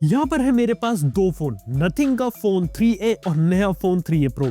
यहाँ पर है मेरे पास दो फोन, नथिंग का फोन 3A और नया फोन 3A प्रो।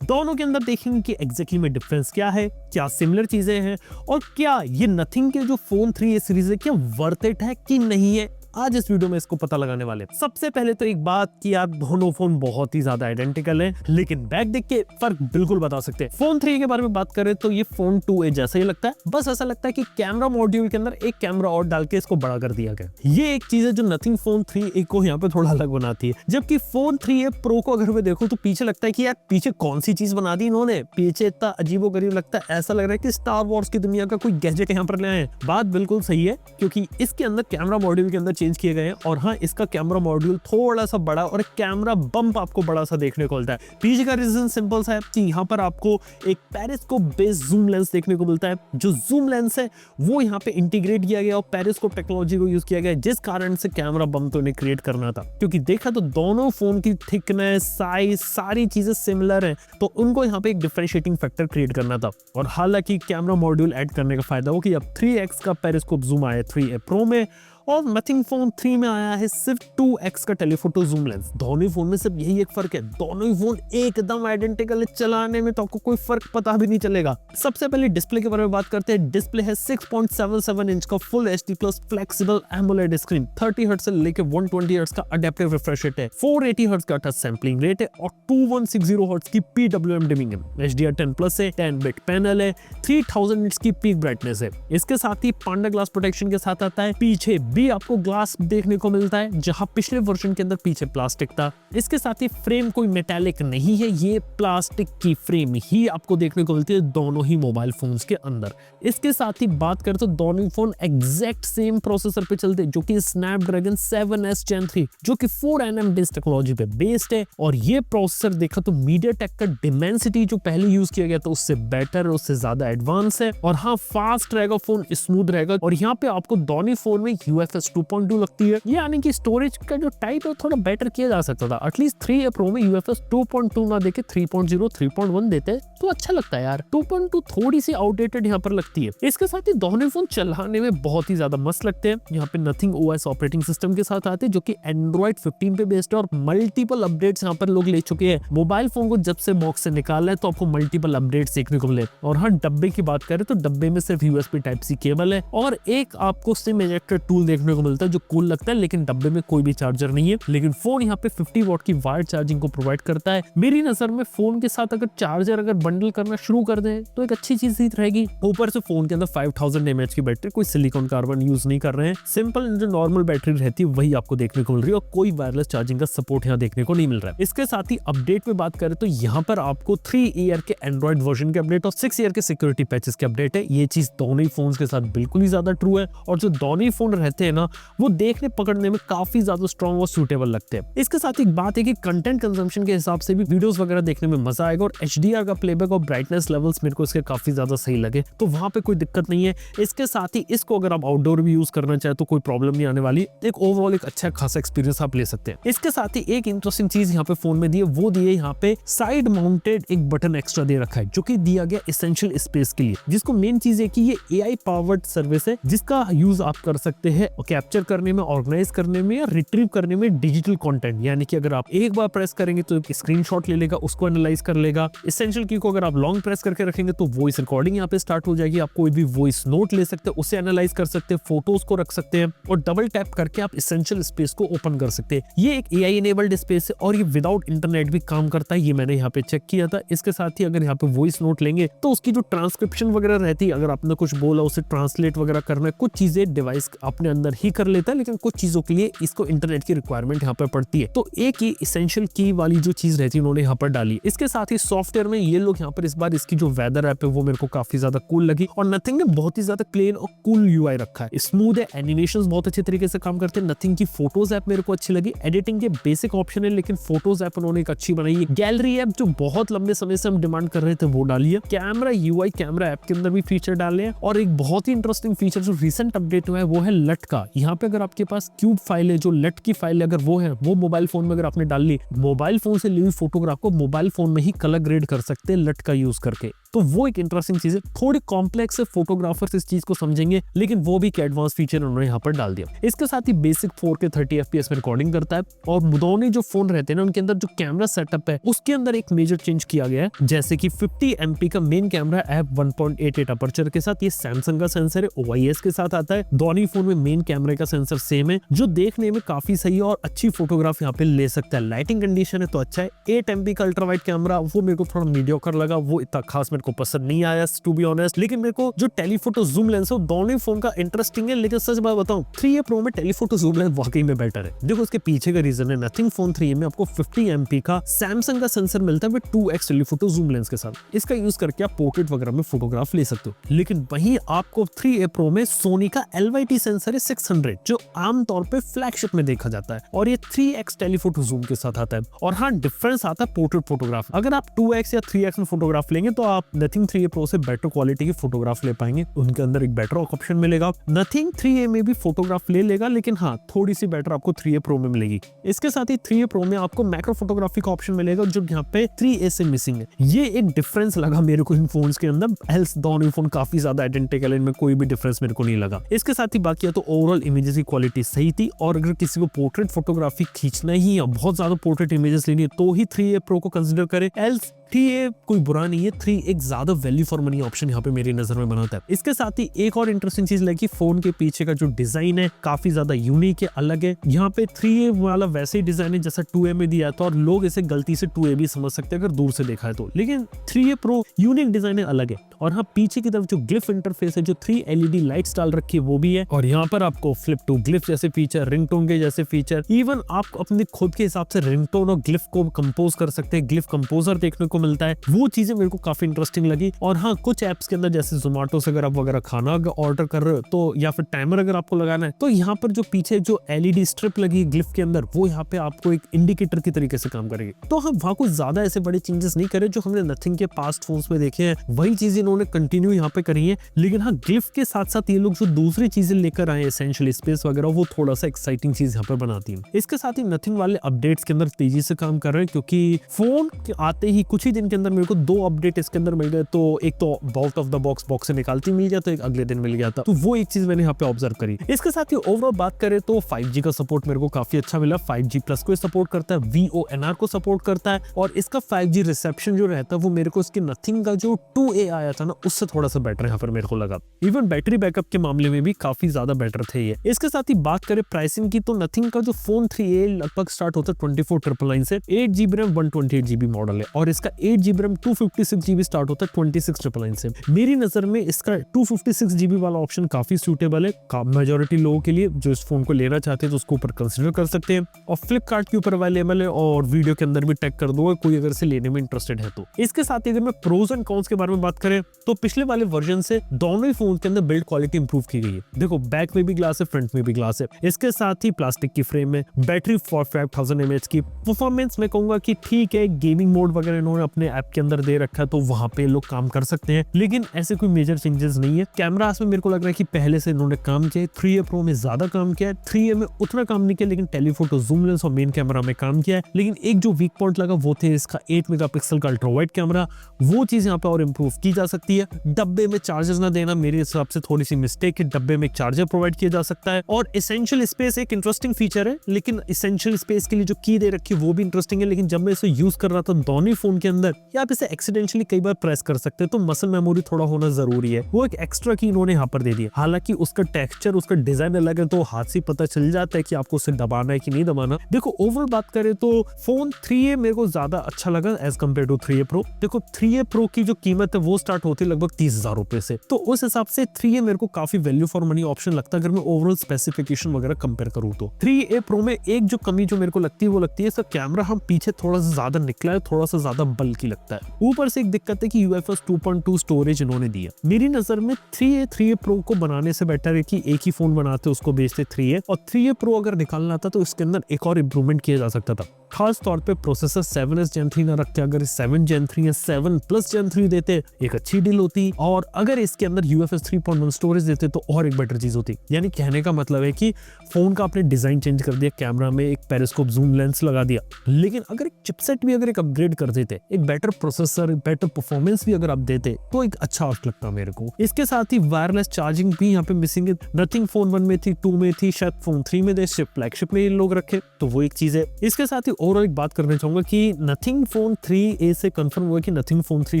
दोनों के अंदर देखेंगे कि एग्जैक्टली में डिफरेंस क्या है, क्या सिमिलर चीजें हैं और क्या ये नथिंग के जो फोन 3A सीरीज है क्या वर्थ इट है कि नहीं है। आज इस वीडियो में इसको पता लगाने वाले हैं। सबसे पहले तो एक बात कि यार दोनों फोन बहुत ही ज्यादा आइडेंटिकल हैं, लेकिन बैक देख के फर्क बिल्कुल बता सकते हैं। फोन 3 के बारे में बात करें तो ये फोन 2A जैसा ही लगता है, बस ऐसा लगता है कि कैमरा मॉड्यूल के अंदर एक कैमरा और डाल के इसको बड़ा कर दिया गया। ये एक चीज है जो नथिंग फोन 3A को यहाँ पे थोड़ा अलग बनाती है। जबकि फोन 3A प्रो को अगर मैं देखूं तो पीछे लगता है कि यार पीछे कौन सी चीज बना दी इन्होंने, पीछे इतना अजीबोगरीब लगता है, ऐसा लग रहा है कि स्टार वॉर्स की दुनिया का कोई गैजेट यहाँ पर ले आए। बात बिल्कुल सही है क्योंकि इसके अंदर कैमरा मॉड्यूल के अंदर चेंज किए गए हैं और हाँ, इसका कैमरा मॉड्यूल थोड़ा सा बड़ा और कैमरा बम्प आपको बड़ा सा देखने को मिलता है। पीछे का रीजन सिंपल सा है कि यहाँ पर आपको एक पेरिस्कोप बेस्ड जूम लेंस देखने को मिलता है। जो जूम लेंस है वो यहाँ पे इंटीग्रेट किया गया और पेरिस्कोप टेक्नोलॉजी को यूज किया गया, जिस कारण से कैमरा बम्प तो इन्हें क्रिएट करना था। क्योंकि देखा तो दोनों फोन की थिकनेस, साइज, सारी चीजें सिमिलर है, तो उनको यहाँ पे एक डिफरेंशिएटिंग फैक्टर क्रिएट करना था। और हालांकि कैमरा मॉड्यूल ऐड करने का फायदा हो कि अब 3x का पेरिस्कोप जूम आया 3A प्रो में और नथिंग फोन 3 में आया है सिर्फ 2x का टेलीफोटो जूम लेंस। दोनों फोन में सिर्फ यही एक फर्क है, दोनों ही फोन एकदम आइडेंटिकल है, चलाने में तो आपको कोई फर्क पता भी नहीं चलेगा। सबसे पहले डिस्प्ले के बारे में बात करते हैं। डिस्प्ले है 6.77 इंच का full HD plus flexible AMOLED screen, 30 hertz से लेकर 120 हर्ट्ज का अडेप्टिव रिफ्रेश रेट है, 480 हर्ट्ज का टच सैंपलिंग रेट है और 2160 हर्ट्ज की PWM डिमिंग है। HDR10 प्लस है, 10 बिट पैनल है, 3000 निट्स की पीक ब्राइटनेस है। इसके साथ ही पांडा ग्लास प्रोटेक्शन के साथ आता है। पीछे भी आपको ग्लास देखने को मिलता है, जहां पिछले वर्जन के अंदर पीछे प्लास्टिक था। इसके साथ ही फ्रेम कोई मेटालिक नहीं है, ये प्लास्टिक की फ्रेम ही आपको देखने को मिलती है दोनों ही मोबाइल फोन्स के अंदर। इसके साथ ही बात करें तो दोनों फोन एग्जैक्ट सेम प्रोसेसर पे चलते हैं, जो कि स्नैपड्रैगन 7S Gen 3 जो कि 4nm बेस्ड टेक्नोलॉजी पे बेस्ड है। और ये प्रोसेसर देखा तो MediaTek का Dimensity जो पहले यूज किया गया था उससे बेटर, उससे ज्यादा एडवांस है। और हाँ, फास्ट रहेगा फोन, स्मूथ रहेगा। और यहाँ पे आपको दोनों फोन में UFS 2.2 लगती है, यानी कि स्टोरेज का जो टाइप है थोड़ा बेटर किया जा सकता था। एटलीस्ट 3A प्रो में UFS 2.2 ना देके 3.0 3.1 देते तो अच्छा लगता है यार। 2.2 थोड़ी सी आउटडेटेड यहाँ पर लगती है। इसके साथ ही दोनों फोन चलाने में बहुत ही ज्यादा मस्त लगते हैं। यहाँ पे नथिंग OS ऑपरेटिंग सिस्टम के साथ आते हैं, जो कि Android 15 पे बेस्ड है और मल्टीपल अपडेट्स यहाँ पर लोग ले चुके हैं। मोबाइल फोन को जब से बॉक्स से निकाला है तो आपको मल्टीपल अपडेट्स देखने को मिले। और हाँ, डब्बे की बात करें तो डब्बे में सिर्फ USB Type-C केबल है और एक आपको सिम इजेक्टर टूल देखने को मिलता है जो कूल लगता है, लेकिन डब्बे में कोई भी चार्जर नहीं है। लेकिन फोन यहाँ पे 50 वॉट की वायर्ड चार्जिंग को प्रोवाइड करता है। मेरी नजर में फोन के साथ अगर चार्जर बंडल करना शुरू कर दे तो एक अच्छी चीज ही रहेगी। ऊपर से फोन के अंदर 5000 mAh की बैटरी, कोई सिलिकॉन कार्बन यूज नहीं कर रहे हैं। सिंपल जो नॉर्मल बैटरी रहती है वही आपको देखने को मिल रही है और कोई वायरलेस चार्जिंग का सपोर्ट यहाँ देखने को नहीं मिल रहा है। इसके साथ ही अपडेट में बात करें तो यहाँ पर आपको 3 ईयर के एंड्रॉइड वर्जन के अपडेट और 6 ईयर के सिक्योरिटी पैचेस के अपडेट है। ये चीज दोनों ही फोन के साथ बिल्कुल ही ज्यादा ट्रू है और जो दोनों ही फोन रहते हैं ना, वो देखने पकड़ने में काफी ज्यादा स्ट्रॉन्ग और सूटेबल लगते हैं। इसके साथ एक बात है कि कंटेंट कंजम्पशन के हिसाब से भी वीडियोस वगैरह देखने में मजा आएगा और HDR का प्लेबैक और ब्राइटनेस लेवल्स मेरे को इसके काफी ज्यादा सही लगे, तो वहां पे कोई दिक्कत नहीं है। इसके साथ ही इसको अगर आप आउटडोर भी यूज करना चाहे तो कोई प्रॉब्लम नहीं आने वाली। एक ओवरऑल एक अच्छा खासा एक्सपीरियंस आप ले सकते हैं। इसके साथ ही एक इंटरेस्टिंग चीज यहाँ पे फोन में दी है, वो दी है यहाँ पे साइड माउंटेड एक बटन एक्स्ट्रा दे रखा है, जो कि दिया गया एसेंशियल स्पेस के लिए। जिसको मेन चीज है कि ये AI पावर्ड सर्विस है, जिसका यूज आप कर सकते हैं कैप्चर करने में, ऑर्गेनाइज करने में या रिट्रीव करने में डिजिटल कंटेंट। यानी कि अगर आप एक बार प्रेस करेंगे तो एक स्क्रीनशॉट ले लेगा, उसको एनालाइज कर लेगा। एसेंशियल की को अगर आप लॉन्ग प्रेस करके रखेंगे तो वॉइस रिकॉर्डिंग यहाँ पे स्टार्ट हो जाएगी। आप कोई भी वॉइस नोट ले सकते हैं, उसे एनालाइज कर सकते हैं, फोटोज को रख सकते हैं और डबल टैप करके आप एसेंशियल स्पेस को ओपन कर सकते हैं। ये एक AI इनेबल्ड स्पेस है और ये विदाउट इंटरनेट भी काम करता है, ये मैंने यहाँ पे चेक किया था। इसके साथ ही अगर यहाँ पे वॉइस नोट लेंगे तो उसकी जो ट्रांसक्रिप्शन वगैरह रहती है, अगर आपने कुछ बोला उसे ट्रांसलेट वगैरह करना है, कुछ चीजें डिवाइस अपने अंदर ही कर लेता है, लेकिन कुछ चीजों के लिए इसको इंटरनेट की रिक्वायरमेंट यहाँ पर पड़ती है। तो एक ही एसेंशियल की वाली जो चीज रहती है उन्होंने यहाँ पर डाली। इसके साथ ही सॉफ्टवेयर में ये लोग यहाँ पर इस बार इसकी जो वेदर ऐप है वो मेरे को काफी ज्यादा कूल लगी और नथिंग ने बहुत ही ज्यादा क्लीन और कूल UI रखा है। स्मूथ है, एनिमेशंस बहुत अच्छे तरीके से काम करते हैं। नथिंग की फोटोज ऐप मेरे को अच्छी लगी। एडिटिंग के बेसिक ऑप्शन है, लेकिन फोटोज ऐप उन्होंने एक अच्छी बनाई है। गैलरी ऐप जो बहुत लंबे समय से हम डिमांड कर रहे थे वो डाली है। कैमरा UI कैमरा ऐप के अंदर भी फीचर डाले हैं और एक बहुत ही इंटरेस्टिंग फीचर जो रिसेंट अपडेट हुआ है वो है लट का। यहाँ पे अगर आपके पास क्यूब फाइल है, जो लट की फाइल अगर वो है, वो मोबाइल फोन में अगर आपने डाल ली, मोबाइल फोन से ली हुई फोटोग्राफ को मोबाइल फोन में ही कलर ग्रेड कर सकते हैं लट का यूज करके। तो वो एक इंटरेस्टिंग चीज है। थोड़ी कॉम्प्लेक्स है, फोटोग्राफर्स इस चीज को समझेंगे, लेकिन वो भी एक एडवांस फीचर उन्होंने यहाँ पर डाल दिया। इसके साथ ही बेसिक 4K 30 FPS में रिकॉर्डिंग करता है। और दोनों जो फोन रहते हैं ना, उनके अंदर जो कैमरा सेटअप है उसके अंदर एक मेजर चेंज किया गया है, जैसे कि 50 MP का मेन कैमरा है 1.88 अपर्चर के साथ। ये सैमसंग का सेंसर है, OIS के साथ आता है। दोनों फोन में मेन कैमरे का सेंसर सेम है, जो देखने में काफी सही है और अच्छी फोटोग्राफ यहाँ पे ले सकता है। लाइटिंग कंडीशन है तो अच्छा है। 8 MP का अल्ट्रा वाइड कैमरा, वो मेरे को थोड़ा मीडियोकर लगा, वो इतना खास मेरे को पसंद नहीं आया टू बी ऑनेस्ट। लेकिन मेरे को जो टेलीफोटो जूम लेंस है दोनों फोन का इंटरेस्टिंग है। लेकिन सच बात बताऊं, 3A Pro में टेलीफोटो जूम लेंस वाकई में बेटर है। देखो उसके पीछे का रीजन है, नथिंग फोन 3A में आपको 50 MP का सैमसंग का सेंसर मिलता है with 2x telephoto zoom lens के साथ। इसका यूज करके आप पोर्ट्रेट वगैरह में फोटोग्राफ ले सकते हो। लेकिन वहीं आपको 3A Pro में सोनी का LYT सेंसर है 600, जो आमतौर पे फ्लैगशिप में देखा जाता है, और ये 3x टेलीफोटो जूम के साथ आता है। और हाँ, डिफरेंस आता है पोर्ट्रेट फोटोग्राफ। अगर आप 2x या 3x में फोटोग्राफ लेंगे तो आप नथिंग 3A Pro से बेटर क्वालिटी की फोटोग्राफ ले पाएंगे। उनके अंदर एक बेटर ऑप्शन मिलेगा। नथिंग 3A में भी फोटोग्राफ ले लेगा, लेकिन हाँ, थोड़ी सी बेटर आपको 3A Pro में मिलेगी। इसके साथ ही 3A Pro में आपको मैक्रो फोटोग्राफी का ऑप्शन मिलेगा, जो यहाँ पे 3A से मिसिंग है। ये एक डिफरेंस लगा मेरे को इन फोन्स के अंदर, एल्स दोनों फोन काफी ज्यादा आइडेंटिकल, इनमें कोई भी डिफरेंस मेरे को नहीं लगा। इसके साथ ही बाकी तो ओवरऑल इमेजेस की क्वालिटी सही थी। और अगर किसी को पोर्ट्रेट फोटोग्राफी खींचना ही है, बहुत ज्यादा पोर्ट्रेट इमेजेस लेनी है, तो ही 3A Pro को कंसिडर करे। एल्स 3A कोई बुरा नहीं है, 3 एक ज्यादा वैल्यू फॉर मनी ऑप्शन यहाँ पे मेरी नजर में बनाता है। इसके साथ ही एक और इंटरेस्टिंग चीज लगी, फोन के पीछे का जो डिजाइन है काफी ज्यादा यूनिक है, अलग है। यहाँ पे 3A वाला वैसे ही डिजाइन है जैसा 2A में दिया था, और लोग इसे गलती से 2A भी समझ सकते हैं अगर दूर से देखा है तो। लेकिन 3A Pro यूनिक डिजाइन है, अलग है। और हाँ, पीछे की तरफ जो ग्लिफ इंटरफेस है, जो 3 LED लाइट्स डाल रखी है, वो भी है। और यहाँ पर आपको फ्लिप टू ग्लिफ जैसे फीचर, रिंगटोन के जैसे फीचर, इवन आप अपने खुद के हिसाब से रिंगटोन और ग्लिफ को कंपोज कर सकते हैं। ग्लिफ कंपोजर देखने को मिलता है, वो चीजें मेरे को काफी इंटरेस्टिंग लगी। और हाँ, कुछ एप्स के अंदर जैसे जोमेटो से अगर आप वगैरह खाना ऑर्डर कर रहे हो तो, या फिर टाइमर अगर आपको लगाना है, तो यहाँ पर जो पीछे जो LED स्ट्रिप लगी ग्लिफ के अंदर, वो यहाँ पे आपको एक इंडिकेटर की तरीके से काम करेगी। तो हाँ, वहाँ कुछ ज्यादा ऐसे बड़े चेंजेस नहीं करे जो हमने नथिंग के पास्ट फोन्स में देखे हैं, वही चीजें इन्होंने कंटिन्यू यहाँ पे करी है। लेकिन हाँ, ग्लिफ के साथ साथ ये लोग जो दूसरी चीजें लेकर आए, एसेंशियल स्पेस वगैरह, वो थोड़ा सा एक्साइटिंग चीज यहाँ पर बनाती है। इसके साथ ही नथिंग वाले अपडेट्स के अंदर तेजी से काम कर रहे हैं, क्योंकि फोन के आते ही कुछ ही दिन के अंदर मेरे को 2 अपडेट इसके अंदर मिल गए। तो एक तो आउट ऑफ द बॉक्स से निकालती मिल गया, तो एक अगले दिन मिल गया था। तो वो एक चीज मैंने यहाँ पे ऑब्जर्व करी। इसके साथ ही ओवरऑल बात करें तो 5G का सपोर्ट मेरे को काफी अच्छा मिला। 5G प्लस को सपोर्ट करता है, VoNR को सपोर्ट करता है, और इसका 5G रिसेप्शन जो रहता है वो मेरे को इसके नथिंग का जो 2A आया था ना, उससे थोड़ा सा बेटर यहाँ पर मेरे को लगा। इवन बैटरी बैकअप के मामले में भी काफी ज्यादा बेटर थे ये। इसके साथ ही बात करें प्राइसिंग की, तो नथिंग का जो फोन 3A लगभग स्टार्ट होता है 24,999 से। 8GB रैम 128GB मॉडल है, और इसका 8GB रैम 256GB स्टार्ट होता है 26,999 से। मेरी नजर में इसका 256GB वाला ऑप्शन काफी सूटेबल है मेजोरिटी लोगों के लिए जो इस फोन को लेना चाहते हैं, तो उसको ऊपर कंसिडर कर सकते हैं। और फ्लिपकार्ट के ऊपर अवेलेबल है, और वीडियो के अंदर भी टैग कर दूंगा कोई अगर से लेने में इंटरेस्टेड है तो। इसके साथ ही अगर मैं प्रोज एंड कॉन्स के बारे में बात करें, तो पिछले वाले वर्जन से दोनों ही फोन के अंदर बिल्ड क्वालिटी इंप्रूव की गई है। देखो, बैक में भी ग्लास है, फ्रंट में भी ग्लास है। इसके साथ ही प्लास्टिक की फ्रेम है, बैटरी 5000 mAh की। परफॉर्मेंस मैं कहूंगा कि ठीक है, गेमिंग मोड वगैरह इन्होंने अपने ऐप के अंदर दे रखा है, तो वहां पे लोग काम कर सकते हैं, लेकिन ऐसे कोई मेजर चेंजेस नहीं है। कैमरास में मेरे को लग रहा है कि पहले से इन्होंने काम किया है। 3A Pro में ज्यादा काम किया है, 3A में उतना काम नहीं किया, लेकिन टेलीफोटो जूम लेंस और मेन कैमरा में काम किया है। लेकिन एक जो वीक पॉइंट लगा वो थे इसका 8 मेगापिक्सल का अल्ट्रा वाइड कैमरा, वो चीज यहाँ पे और इंप्रूव की जा सकती है। डब्बे में चार्जर ना देना मेरे हिसाब से थोड़ी सी मिस्टेक है, डब्बे में एक चार्जर प्रोवाइड किया जा सकता है। और एसेंशियल स्पेस एक इंटरेस्टिंग फीचर है, लेकिन एसेंशियल स्पेस के लिए जो की दे रखी है वो भी इंटरेस्टिंग है। लेकिन जब मैं इसे यूज कर रहा था दोनों फोन के अंदर, या आप इसे एक्सीडेंटली कई बार प्रेस कर सकते हैं, तो मसल मेमोरी थोड़ा होना जरूरी है, वो एक एक्स्ट्रा की इन्होंने यहाँ पर दे दिया। हालांकि उसका टेक्सचर, उसका डिजाइन अलग है, तो हाथ से पता चल जाता है कि आपको उसे दबाना है कि नहीं दबाना। देखो, ओवरऑल बात करें तो फोन 3A मेरे को ज्यादा अच्छा लगा as compare to 3A Pro। देखो, 3A Pro की जो कीमत है वो स्टार्ट होती है लगभग 30,000 रुपए से, तो उस हिसाब से 3A मेरे को काफी वैल्यू फॉर मनी ऑप्शन लगता है अगर मैं ओवरऑल स्पेसिफिकेशन वगैरह कंपेयर करूँ तो। 3A Pro में एक जो कमी जो मेरे को लगती है वो लगती है इसका कैमरा हम पीछे थोड़ा सा ज्यादा निकला है, थोड़ा सा ज्यादा बल्कि लगता है। ऊपर से एक दिक्कत है कि UFS 2.2 स्टोरेज इन्होंने दिया। मेरी नजर में 3A Pro को बनाने से बेटर है कि एक ही फोन बनाते उसको बेचते 3A, और 3A Pro अगर निकालना था तो इसके अंदर एक और इंप्रूवमेंट किया जा सकता था। खास तौर पे प्रोसेसर 7s Gen 3 ना रखते, अगर 7 Gen 3 या 7 Plus Gen 3 देते एक अच्छी डील होती, और अगर इसके अंदर UFS 3.1 स्टोरेज देते तो और एक बेटर चीज होती। यानी कहने का मतलब है कि फोन का आपने डिजाइन चेंज कर दिया, कैमरा में एक पेरिस्कोप जूम लेंस लगा दिया, लेकिन अगर एक चिपसेट भी अगर एक अपग्रेड कर देते, एक बेटर प्रोसेसर, बेटर परफॉर्मेंस भी अगर आप देते तो एक अच्छा आउट लगता मेरे को। इसके साथ ही वायरलेस चार्जिंग भी यहाँ पे मिसिंग है। नथिंग फोन 1 में थी, 2 में थी, शायद फोन 3 में दे, फ्लैगशिप में इन लोग रखे, तो वो एक चीज है। इसके साथ ही और एक बात करना चाहूंगा कि नथिंग फोन 3A से कंफर्म हुआ कि नथिंग फोन 3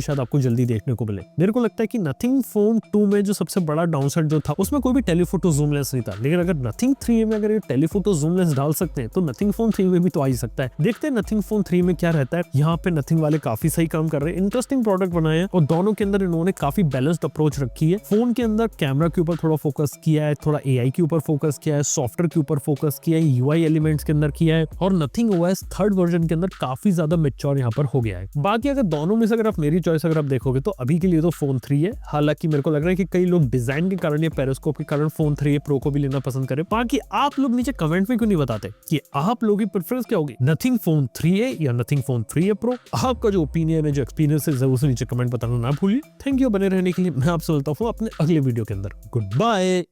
शायद आपको जल्दी देखने को मिले। मेरे को लगता है कि नथिंग फोन 2 में जो सबसे बड़ा डाउनसाइड जो था उसमें कोई भी टेलीफोटो जूम लेंस नहीं था, लेकिन अगर नथिंग 3A में अगर ये टेलीफोटो जूम लेंस डाल सकते हैं तो नथिंग फोन 3 में भी तो आ ही सकता है। देखते हैं नथिंग फोन 3 में क्या रहता है। यहाँ पे नथिंग वाले काफी सही काम कर रहे हैं, इंटरेस्टिंग प्रोडक्ट बनाए हैं और दोनों के अंदर इन्होंने काफी बैलेंस्ड अप्रोच रखी है। फोन के अंदर कैमरा के ऊपर थोड़ा फोकस किया है, थोड़ा AI के ऊपर फोकस किया है, सॉफ्टवेयर के ऊपर फोकस किया है, UI एलिमेंट्स के अंदर किया है, और नथिंग OS 3rd वर्जन के अंदर काफी ज्यादा मैच्योर यहाँ पर हो गया है। बाकी अगर दोनों में से अगर आप मेरी चॉइस अगर आप देखोगे तो अभी के लिए तो फोन 3 है। हालांकि मेरे को लग रहा है कि कई लोग डिजाइन के कारण या पेरिस्कोप के कारण फोन 3A Pro को भी लेना पसंद करें। बाकी आप लोग नीचे कमेंट में क्यों नहीं बताते कि आप लोगों की प्रेफरेंस क्या होगी, नथिंग फोन 3A या नथिंग फोन 3A Pro? आपका जो ओपिनियन है, जो एक्सपीरियंस है, जरूर से नीचे कमेंट बताना ना भूलिए। थैंक यू बने रहने के लिए। मैं आपसे मिलता हूँ अपने अगले वीडियो के अंदर। Good bye.